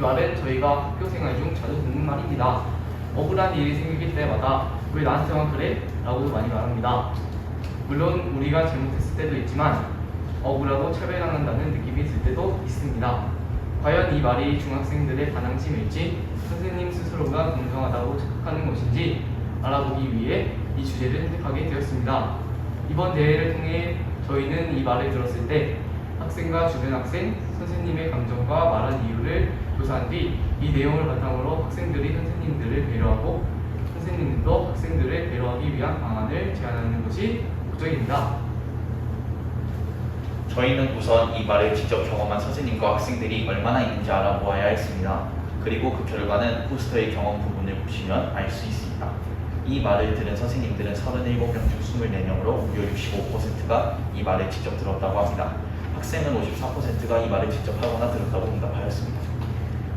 말은 저희가 학교 생활 중 자주 듣는 말입니다. 억울한 일이 생길 때마다 왜 나한테만 그래? 라고 많이 말합니다. 물론 우리가 잘못했을 때도 있지만 억울하고 차별당한다는 느낌이 들 때도 있습니다. 과연 이 말이 중학생들의 반항심일지 선생님 스스로가 공정하다고 착각하는 것인지 알아보기 위해 이 주제를 선택하게 되었습니다. 이번 대회를 통해 저희는 이 말을 들었을 때 학생과 주변 학생, 선생님의 감정과 말한 이유를 조사한 뒤 이 내용을 바탕으로 학생들이 선생님들을 배려하고 선생님들도 학생들을 배려하기 위한 방안을 제안하는 것이 목적입니다. 저희는 우선 이 말을 직접 경험한 선생님과 학생들이 얼마나 있는지 알아보아야 했습니다. 그리고 그 결과는 포스터의 경험 부분을 보시면 알 수 있습니다. 이 말을 들은 선생님들은 37명 중 24명으로 무려 65%가 이 말을 직접 들었다고 합니다. 학생은 54%가 이 말을 직접 하거나 들었다고 응답하였습니다.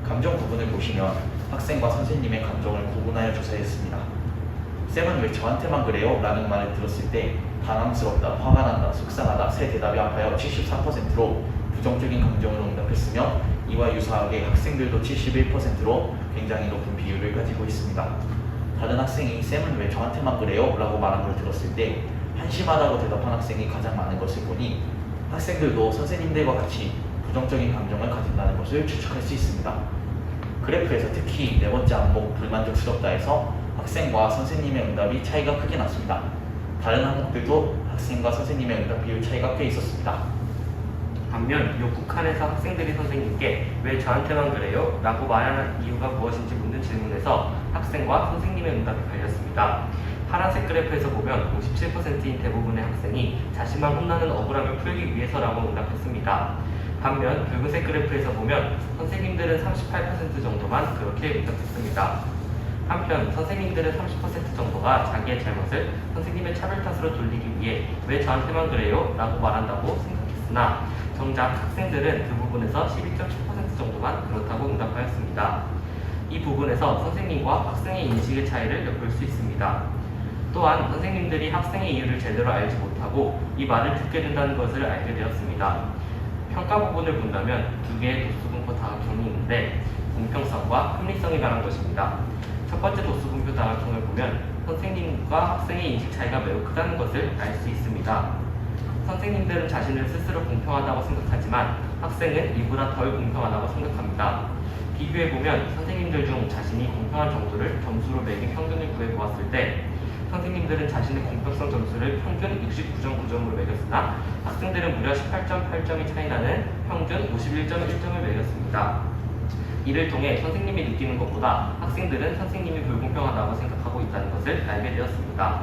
감정 부분을 보시면 학생과 선생님의 감정을 구분하여 조사했습니다. 쌤은 왜 저한테만 그래요? 라는 말을 들었을 때 당황스럽다, 화가 난다, 속상하다 세 대답이 합하여 73%로 부정적인 감정으로 응답했으며 이와 유사하게 학생들도 71%로 굉장히 높은 비율을 가지고 있습니다. 다른 학생이 쌤은 왜 저한테만 그래요? 라고 말한 걸 들었을 때 한심하다고 대답한 학생이 가장 많은 것을 보니 학생들도 선생님들과 같이 부정적인 감정을 가진다는 것을 추측할 수 있습니다. 그래프에서 특히 네 번째 항목 불만족스럽다에서 학생과 선생님의 응답이 차이가 크게 났습니다. 다른 항목들도 학생과 선생님의 응답 비율 차이가 꽤 있었습니다. 반면 욕국한에서 학생들이 선생님께 왜 저한테만 그래요? 라고 말하는 이유가 무엇인지 묻는 질문에서 학생과 선생님의 응답이 갈렸습니다. 파란색 그래프에서 보면 57%인 대부분의 학생이 자신만 혼나는 억울함을 풀기 위해서라고 응답했습니다. 반면 붉은색 그래프에서 보면 선생님들은 38% 정도만 그렇게 응답했습니다. 한편 선생님들은 30% 정도가 자기의 잘못을 선생님의 차별 탓으로 돌리기 위해 왜 저한테만 그래요? 라고 말한다고 생각했으나 정작 학생들은 그 부분에서 12.7% 정도만 그렇다고 응답하였습니다. 이 부분에서 선생님과 학생의 인식의 차이를 엿볼 수 있습니다. 또한 선생님들이 학생의 이유를 제대로 알지 못하고 이 말을 듣게 된다는 것을 알게 되었습니다. 평가 부분을 본다면 두 개의 도수분포 다각형이 있는데 공평성과 합리성이 말한 것입니다. 첫 번째 도수분포 다각형을 보면 선생님과 학생의 인식 차이가 매우 크다는 것을 알 수 있습니다. 선생님들은 자신을 스스로 공평하다고 생각하지만 학생은 이보다 덜 공평하다고 생각합니다. 비교해보면 선생님들 중 자신이 공평한 정도를 점수로 매긴 평균을 구해보았을 때 선생님들은 자신의 공평성 점수를 평균 69.9점으로 매겼으나 학생들은 무려 18.8점이 차이나는 평균 51.1점을 매겼습니다. 이를 통해 선생님이 느끼는 것보다 학생들은 선생님이 불공평하다고 생각하고 있다는 것을 알게 되었습니다.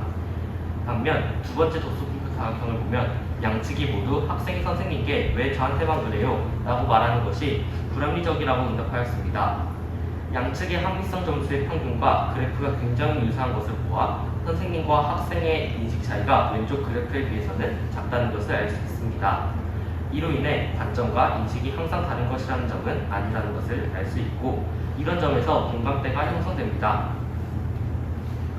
반면 두 번째 도수분포 다각형을 보면 양측이 모두 학생이 선생님께 왜 저한테만 그래요? 라고 말하는 것이 불합리적이라고 응답하였습니다. 양측의 합리성 점수의 평균과 그래프가 굉장히 유사한 것을 보아 선생님과 학생의 인식 차이가 왼쪽 그래프에 비해서는 작다는 것을 알 수 있습니다. 이로 인해 관점과 인식이 항상 다른 것이라는 점은 아니라는 것을 알 수 있고 이런 점에서 공감대가 형성됩니다.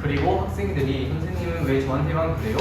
그리고 학생들이 선생님은 왜 저한테만 그래요?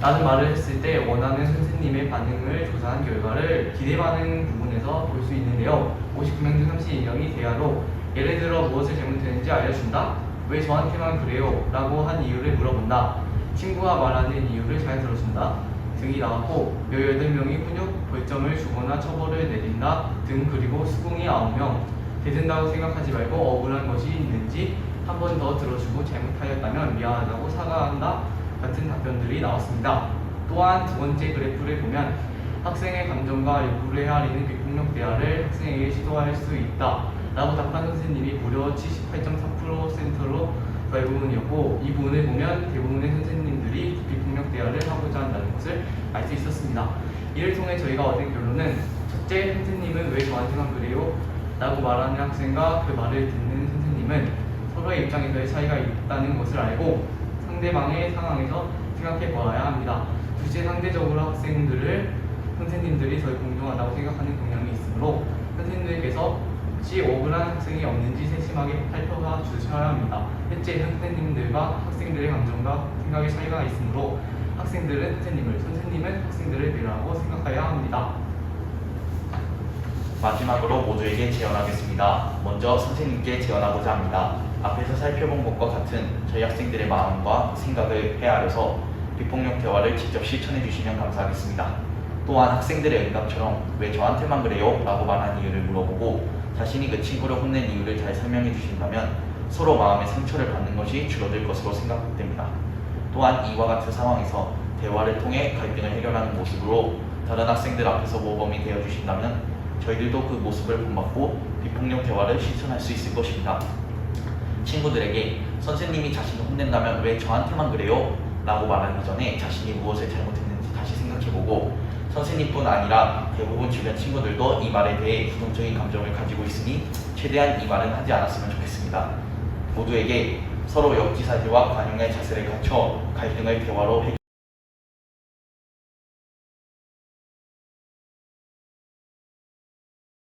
라는 말을 했을 때 원하는 선생님의 반응을 조사한 결과를 기대 반응 부분에서 볼 수 있는데요. 59명 중 32명이 대화로 예를 들어 무엇을 잘못했는지 알려준다? 왜 저한테만 그래요? 라고 한 이유를 물어본다. 친구가 말하는 이유를 잘 들어준다. 등이 나왔고 18명이 훈육 벌점을 주거나 처벌을 내린다 등 그리고 수긍이 9명 대든다고 생각하지 말고 억울한 것이 있는지 한 번 더 들어주고 잘못하였다면 미안하다고 사과한다 같은 답변들이 나왔습니다. 또한 두 번째 그래프를 보면 학생의 감정과 요구를 헤아리는 비폭력 대화를 학생에게 시도할 수 있다 라고 답한 선생님이 무려 78.4%로 대부분이었고 이 부분을 보면 대부분의 선생님들이 비폭력 대화를 하고자 한다는 것을 알 수 있었습니다. 이를 통해 저희가 얻은 결론은 첫째, 선생님은 왜 저한테만 그래요? 라고 말하는 학생과 그 말을 듣는 선생님은 서로의 입장에서의 차이가 있다는 것을 알고 상대방의 상황에서 생각해 보아야 합니다. 둘째, 상대적으로 학생들을 선생님들이 덜 공정하다고 생각하는 경향이 있으므로 선생님들께서 혹시 억울한 학생이 없는지 세심하게 살펴봐 주셔야 합니다. 셋째, 선생님들과 학생들의 감정과 생각의 차이가 있으므로 학생들은 선생님을, 선생님은 학생들을 배려하고 생각해야 합니다. 마지막으로 모두에게 제언하겠습니다. 먼저 선생님께 제언하고자 합니다. 앞에서 살펴본 것과 같은 저희 학생들의 마음과 생각을 헤아려서 비폭력 대화를 직접 실천해 주시면 감사하겠습니다. 또한 학생들의 응답처럼 왜 저한테만 그래요? 라고 말한 이유를 물어보고 자신이 그 친구를 혼낸 이유를 잘 설명해 주신다면 서로 마음의 상처를 받는 것이 줄어들 것으로 생각됩니다. 또한 이와 같은 상황에서 대화를 통해 갈등을 해결하는 모습으로 다른 학생들 앞에서 모범이 되어 주신다면 저희들도 그 모습을 본받고 비폭력 대화를 실천할 수 있을 것입니다. 친구들에게 선생님이 자신을 혼낸다면 왜 저한테만 그래요? 라고 말하기 전에 자신이 무엇을 잘못했는지 다시 생각해보고 선생님뿐 아니라 대부분 주변 친구들도 이 말에 대해 부정적인 감정을 가지고 있으니 최대한 이 말은 하지 않았으면 좋겠습니다. 모두에게 서로 역지사지와 관용의 자세를 갖춰 갈등을 대화로 해결